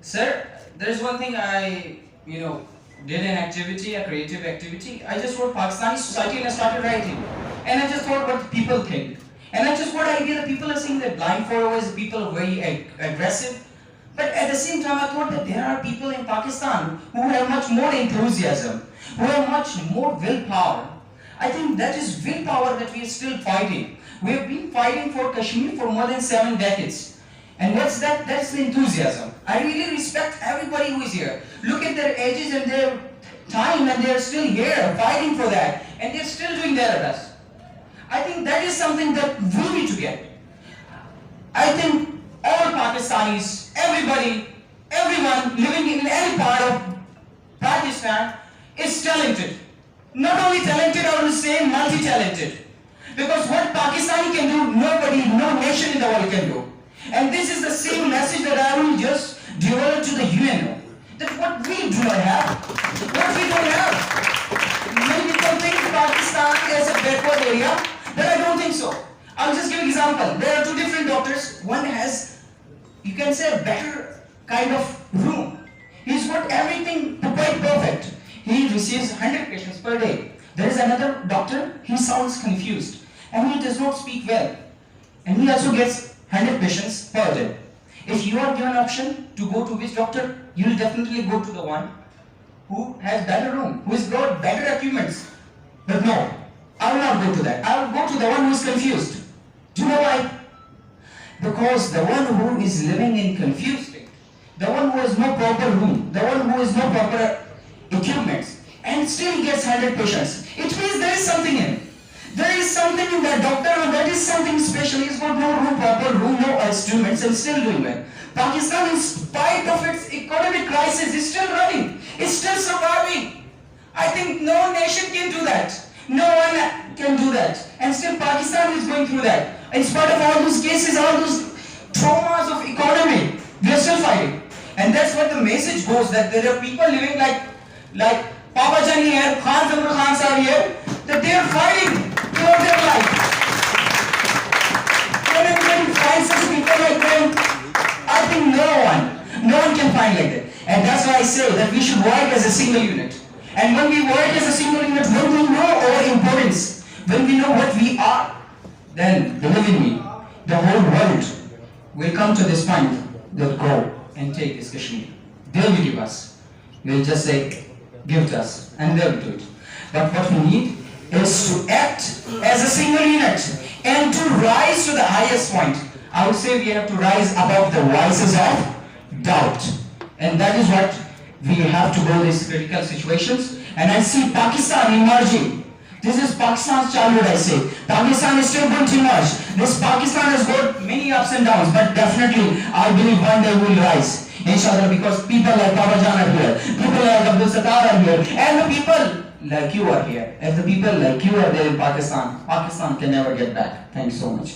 Sir, there is one thing I, did an activity, a creative activity. I just wrote Pakistani society and I started writing. And I just thought what people think. And I just got the idea that people are saying that blind followers, people are very aggressive. But at the same time, I thought that there are people in Pakistan who have much more enthusiasm, who have much more willpower. I think that is willpower that we are still fighting. We have been fighting for Kashmir for more than 7 decades. And what's that? That's the enthusiasm. I really respect everybody who is here. Look at their ages and their time, and they're still here fighting for that. And they're still doing their best. I think that is something that we need to get. I think all Pakistanis, everybody, everyone living in any part of Pakistan is talented. Not only talented, I would say multi-talented. Because what Pakistani can do, nobody, no nation in the world can do. And this is the same message that I will just develop to the UNO. That what we do not have, what we don't have. Many people think Pakistan is a backward area, but I don't think so. I'll just give an example. There are two different doctors. One has, you can say, a better kind of room. He's got everything quite perfect. He receives 100 patients per day. There is another doctor, he sounds confused and he does not speak well. And he also gets 100 patients per day. If you are given an option to go to which doctor, you will definitely go to the one who has better room, who has got better equipments. But no, I will not go to that. I will go to the one who is confused. Do you know why? Because the one who is living in confused state, the one who has no proper room, the one who has no proper equipments, and still gets 100 patients, it means there is something in it. There is something in that doctor, and that is something special. He's got no room, proper room, no instruments, and still doing well. Pakistan, in spite of its economic crisis, is still running. It's still surviving. I think no nation can do that. No one can do that. And still Pakistan is going through that. In spite of all those cases, all those traumas of economy, we are still fighting. And that's what the message goes, that there are people living like Papa Jani here, Khan Zamrul Khan Sahib here, that they are fighting for their life. When everybody finds such people like them, I think no one can find like that. And that's why I say that we should work as a single unit. And when we work as a single unit, when we know our importance, when we know what we are, then believe in me, the whole world will come to this point that go and take this Kashmir. They will give us. We'll just say, give it us, and they'll do it. But what we need is to act as a single unit and to rise to the highest point. I would say we have to rise above the voices of doubt. And that is what we have to go these critical situations. And I see Pakistan emerging. This is Pakistan's childhood, I say. Pakistan is still going to emerge. This Pakistan has got many ups and downs, but definitely I believe one day we will rise. Inshallah, because people like Baba Jan are here, people like Abdullah are here, and the people like you are here. If the people like you are there in Pakistan, Pakistan can never get back. Thank you so much.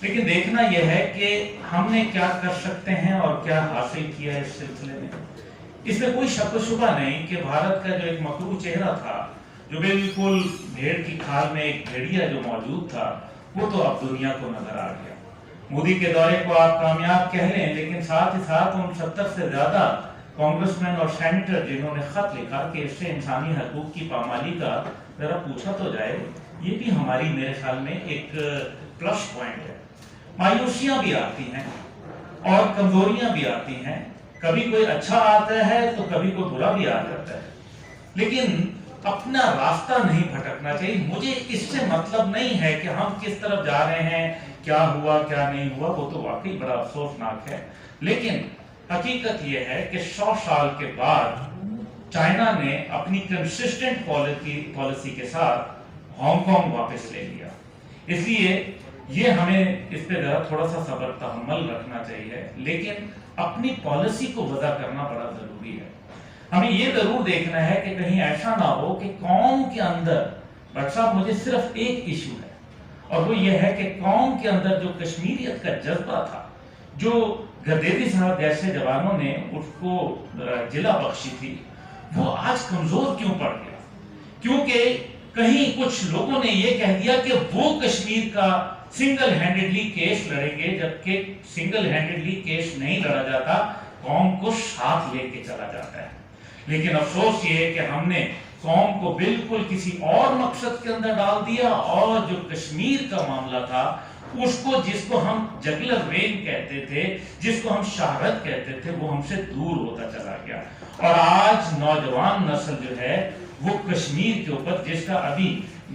لیکن دیکھنا یہ ہے کہ ہم نے کیا کر سکتے ہیں اور کیا حاصل کیا ہے اس سلسلے میں۔ اس میں کوئی شک و شبہ نہیں کہ بھارت کا جو ایک مکروہ چہرہ تھا، جو بالکل بھیڑ کی کھال میں ایک بھیڑیا جو موجود تھا، وہ تو اب دنیا کو نظر آ گیا۔ مودی کے دورے کو آپ کامیاب کہہ لیں، لیکن ساتھ ہی ساتھ ان 70 سے زیادہ کانگریس مین اور سینیٹر جنہوں نے خط لکھا کہ اس سے انسانی حقوق کی پامالی کا ذرا پوچھا تو جائے، یہ بھی ہماری میرے خیال میں ایک پلس پوائنٹ ہے۔ مایوسیاں بھی آتی ہیں اور کمزوریاں بھی آتی ہیں، کبھی کوئی اچھا آتا ہے تو کبھی کوئی برا بھی آ جاتا ہے، لیکن اپنا راستہ نہیں بھٹکنا چاہیے۔ مجھے اس سے مطلب نہیں ہے کہ ہم کس طرف جا رہے ہیں، کیا ہوا کیا نہیں ہوا، وہ تو واقعی بڑا افسوسناک ہے، لیکن حقیقت یہ ہے کہ 100 سال کے بعد چائنا نے اپنی کنسسٹنٹ پالیسی کے ساتھ ہانگ کانگ واپس لے لیا۔ اس لیے یہ ہمیں اس پہ ذرا تھوڑا سا صبر تحمل رکھنا چاہیے، لیکن اپنی پالیسی کو وضع کرنا بڑا ضروری ہے۔ ہمیں یہ ضرور دیکھنا ہے کہ کہیں ایسا نہ ہو کہ قوم کے اندر، ڈاکٹر صاحب مجھے صرف ایک ایشو ہے، اور وہ یہ ہے کہ قوم کے اندر جو کشمیریت کا جذبہ تھا، جو گردیدی صاحب جیسے جوانوں نے اس کو جلا بخشی تھی، وہ آج کمزور کیوں پڑ گیا؟ کیونکہ کہیں کچھ لوگوں نے یہ کہہ دیا کہ وہ کشمیر کا سنگل ہینڈڈلی کیس لڑیں گے، جبکہ سنگل ہینڈڈلی کیس نہیں لڑا جاتا، قوم کو ساتھ لے کے چلا جاتا ہے۔ لیکن افسوس یہ ہے کہ ہم نے قوم کو بالکل کسی اور مقصد کے اندر ڈال دیا، اور جو کشمیر کا معاملہ تھا اس کو، جس کو ہم جگلر رین کہتے تھے، جس کو ہم شہرت کہتے تھے، وہ ہم سے دور ہوتا چلا گیا۔ اور آج نوجوان نسل جو ہے وہ کشمیر کے اوپر، جس کا ابھی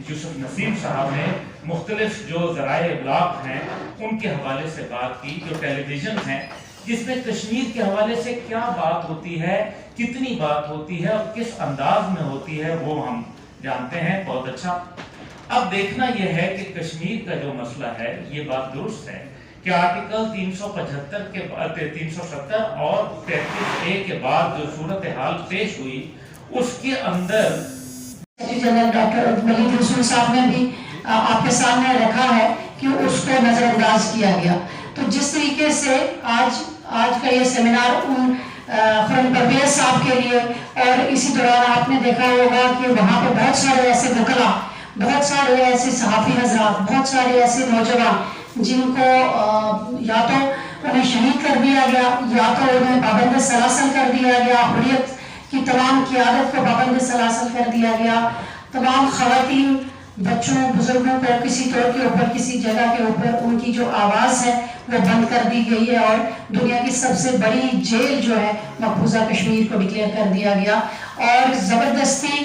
یوسف نسیم صاحب نے مختلف جو ذرائع ابلاغ ہیں ان کے حوالے سے بات کی، جو ٹیلی ویژن ہیں جس میں کشمیر کے حوالے سے کیا بات ہوتی ہے، کتنی بات ہوتی ہے اور کس انداز میں ہوتی ہے، وہ ہم جانتے ہیں بہت اچھا۔ اب دیکھنا یہ ہے کہ کشمیر کا جو مسئلہ ہے، یہ بات درست ہے کہ آرٹیکل 375 کے بعد 370 اور 33A کے بعد جو صورتحال پیش ہوئی، اس کے اندر جنرل ڈاکٹر ولید رسول صاحب نے بھی آپ کے سامنے رکھا ہے کہ اس کو نظر انداز کیا گیا۔ تو جس طریقے سے آج کا یہ سیمینار ان خورم پرویز صاحب کے لیے، اور اسی دوران آپ نے دیکھا ہوگا کہ وہاں پہ بہت سارے ایسے وکلا، بہت سارے ایسے صحافی حضرات، بہت سارے ایسے نوجوان جن کو یا تو انہیں شہید کر دیا گیا، یا تو انہیں پابند سلاسل کر دیا گیا، حریت کی تمام قیادت کو پابند سلاسل کر دیا گیا، تمام خواتین، بچوں، بزرگوں کو کسی طور کے اوپر، کسی جگہ کے اوپر ان کی جو آواز ہے وہ بند کر دی گئی ہے، اور دنیا کی سب سے بڑی جیل جو ہے مقبوضہ کشمیر کو ڈکلیئر کر دیا گیا، اور زبردستی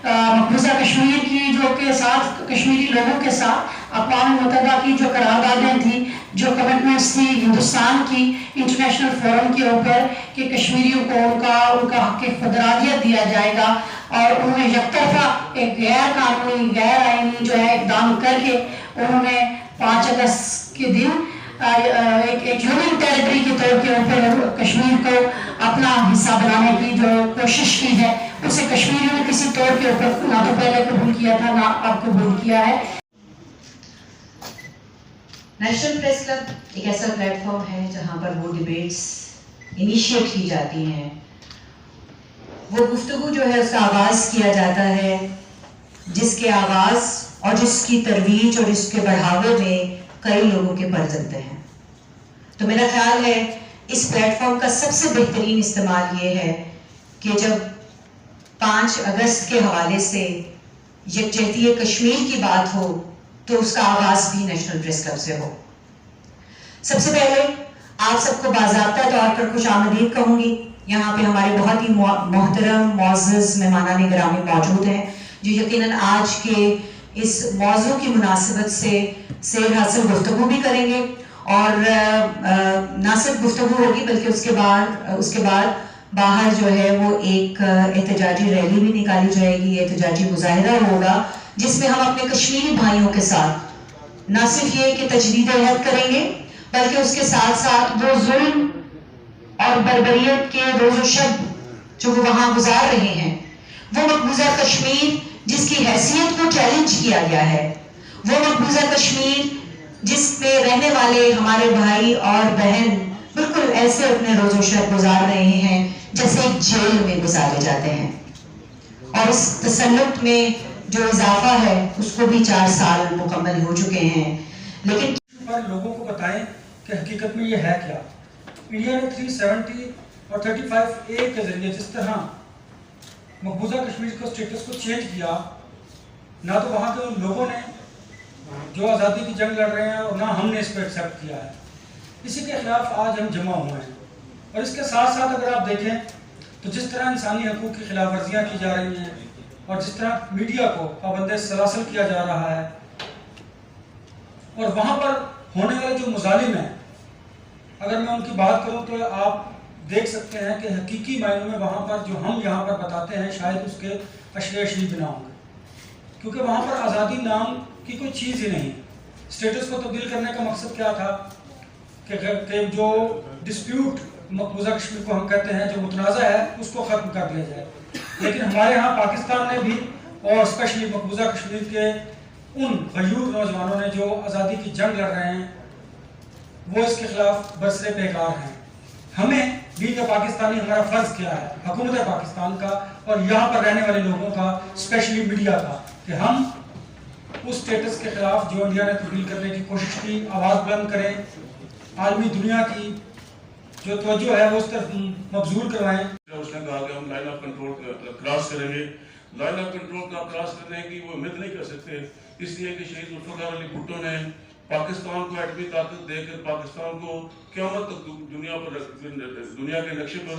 مقبوضہ کشمیر کی جو کے ساتھ، کشمیری لوگوں کے ساتھ اقوام متحدہ کی جو قراردادیں تھیں، جو کمٹمنٹس تھی ہندوستان کی انٹرنیشنل فورم کے اوپر کہ کشمیریوں کو ان کا حق خود ارادیت دیا جائے گا، اور انہوں نے یک طرفہ ایک غیر قانونی، غیر آئینی جو ہے اقدام کر کے انہوں نے 5 اگست کے دن ایک یونین ٹیریٹری کے طور کے اوپر کشمیر کو اپنا حصہ بنانے کی جو کوشش کی ہے، اسے کشمیریوں نے کسی طور کے اوپر نہ تو پہلے قبول کیا تھا، نہ اب قبول کیا ہے۔ نیشنل پریس کلب ایک ایسا پلیٹ فارم ہے جہاں پر وہ ڈیبیٹس انیشیٹ کی جاتی ہیں، وہ گفتگو جو ہے اس کا آغاز کیا جاتا ہے، جس کے آغاز اور جس کی ترویج اور اس کے بڑھاوے میں کئی لوگوں کے پر چلتے ہیں۔ تو میرا خیال ہے اس پلیٹ فارم کا سب سے بہترین استعمال یہ ہے کہ جب 5 اگست کے حوالے سے یکجہتی کشمیر کی بات ہو تو اس کا آغاز بھی نیشنل پریس کلب سے ہو۔ سب سے پہلے آپ سب کو باضابطہ طور پر خوش آمدید کہوں گی۔ یہاں پہ ہمارے بہت ہی محترم معزز مہمانان گرامی موجود ہیں، جو یقیناً آج کے اس موضوع کی مناسبت سے سیر حاصل گفتگو بھی کریں گے، اور نہ صرف گفتگو ہوگی بلکہ اس کے بعد باہر جو ہے وہ ایک احتجاجی ریلی بھی نکالی جائے گی، احتجاجی مظاہرہ ہوگا، جس میں ہم اپنے کشمیری بھائیوں کے ساتھ نہ صرف یہ کہ تجدید عہد کریں گے، بلکہ اس کے ساتھ ساتھ وہ ظلم اور بربریت کے روز و شب جو وہ وہاں گزار رہے ہیں، وہ مقبوضہ کشمیر جس کی حیثیت کو چیلنج کیا گیا ہے، وہ مقبوضہ کشمیر جس میں رہنے والے ہمارے بھائی اور بہن بالکل ایسے اپنے روز و شب گزار رہے ہیں جیسے ایک جیل میں گزارے جاتے ہیں، اور اس تسلط میں جو اضافہ ہے اس کو بھی 4 سال مکمل ہو چکے ہیں. لیکن پر لوگوں کو بتائیں کہ حقیقت میں یہ ہے کیا. انڈیا نے 370 اور 35A کے ذریعے جس طرح مقبوضہ کشمیر کو اسٹیٹس کو چینج کیا، نہ تو وہاں کے ان لوگوں نے جو آزادی کی جنگ لڑ رہے ہیں اور نہ ہم نے اس کو ایکسیپٹ کیا ہے. اسی کے خلاف آج ہم جمع ہوئے ہیں. اور اس کے ساتھ ساتھ اگر آپ دیکھیں تو جس طرح انسانی حقوق کی خلاف ورزیاں کی جا رہی ہیں اور جس طرح میڈیا کو پابند سلاسل کیا جا رہا ہے، اور وہاں پر ہونے والے جو مظالم ہیں، اگر میں ان کی بات کروں تو آپ دیکھ سکتے ہیں کہ حقیقی معنوں میں وہاں پر جو ہم یہاں پر بتاتے ہیں شاید اس کے اشری بنا ہوں گے، کیونکہ وہاں پر آزادی نام کی کوئی چیز ہی نہیں. اسٹیٹس کو تبدیل کرنے کا مقصد کیا تھا کہ جو ڈسپیوٹ مقبوضہ کشمیر کو ہم کہتے ہیں، جو متنازع ہے، اس کو ختم کر دیا جائے. لیکن ہمارے ہاں پاکستان نے بھی، اور اسپیشلی مقبوضہ کشمیر کے ان غیور نوجوانوں نے جو آزادی کی جنگ لڑ رہے ہیں، وہ اس کے خلاف برسر پیکار ہیں. ہمیں بھی جو پاکستانی ہمارا فرض کیا ہے، حکومت پاکستان کا اور یہاں پر رہنے والے لوگوں کا، اسپیشلی میڈیا کا، کہ ہم اس اسٹیٹس کے خلاف جو انڈیا نے تبدیل کرنے کی کوشش کی آواز بلند کریں، عالمی دنیا کی جو توجہ ہے وہ اس طرف مبذول کروائیں. اس نے کہا کہ ہم لائن آف کنٹرول کراس کریں گے. لائن آف کنٹرول کا کراس کرنے کی وہ امید نہیں کر سکتے، اس لیے کہ شہید ذوالفقار علی بھٹو نے پاکستان کو ایٹمی طاقت دے کر پاکستان کو قیامت تک دنیا کے نقشے پر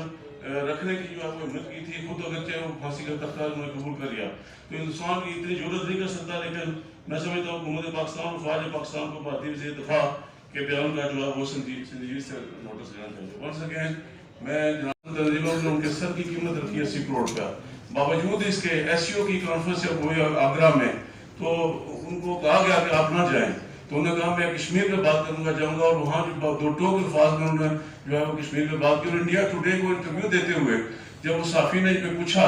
رکھنے کی جو ہے وہ امید کی تھی. خود اگرچہ وہ پھانسی کا تختہ انہوں نے قبول کر لیا، تو ہندوستان کی اتنی ضرورت نہیں کر سکتا. لیکن میں سمجھتا ہوں حکومت پاکستان، فوج پاکستان کو بھارتی وزیر دفاع کے بیان کا جو ہے وہ سنجیدگی سے نوٹس لینا چاہیے. ونس اگین میں جناب تنظیموں نے ان کے سر کی قیمت رکھی 80 کروڑ کا. باوجود اس کے SCO کی کانفرنس جب ہوئی آگرہ میں، تو ان کو کہا گیا کہ آپ نہ جائیں. تو انہوں نے کہا میں کشمیر پہ بات کروں گا، جاؤں گا. اور وہاں جو 2 ٹوک الفاظ میں انہوں نے جو ہے وہ کشمیر پہ بات کی. اور انڈیا ٹوڈے کو انٹرویو دیتے ہوئے جب وہ صحافی نے پوچھا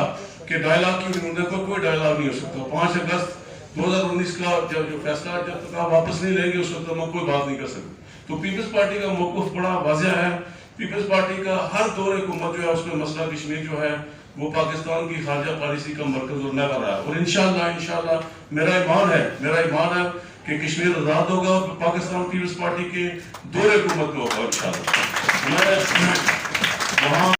کہ ڈائلاگ کی، انہوں نے کہا کوئی ڈائلاگ نہیں ہو سکتا. 5 اگست 2019 کا جو فیصلہ جب تک آپ واپس نہیں لیں گے اس وقت ہم کوئی بات نہیں کر سکتے. تو پیپلز پارٹی کا موقف بڑا واضح ہے. پیپلز پارٹی کا ہر دور حکومت جو ہے اس میں مسئلہ کشمیر جو ہے وہ پاکستان کی خارجہ پالیسی کا مرکز اور محور ہے. اور انشاءاللہ میرا ایمان ہے کہ کشمیر آزاد ہوگا اور پاکستان پیپلز پارٹی کے دور حکومت میں ہوگا انشاءاللہ. وہاں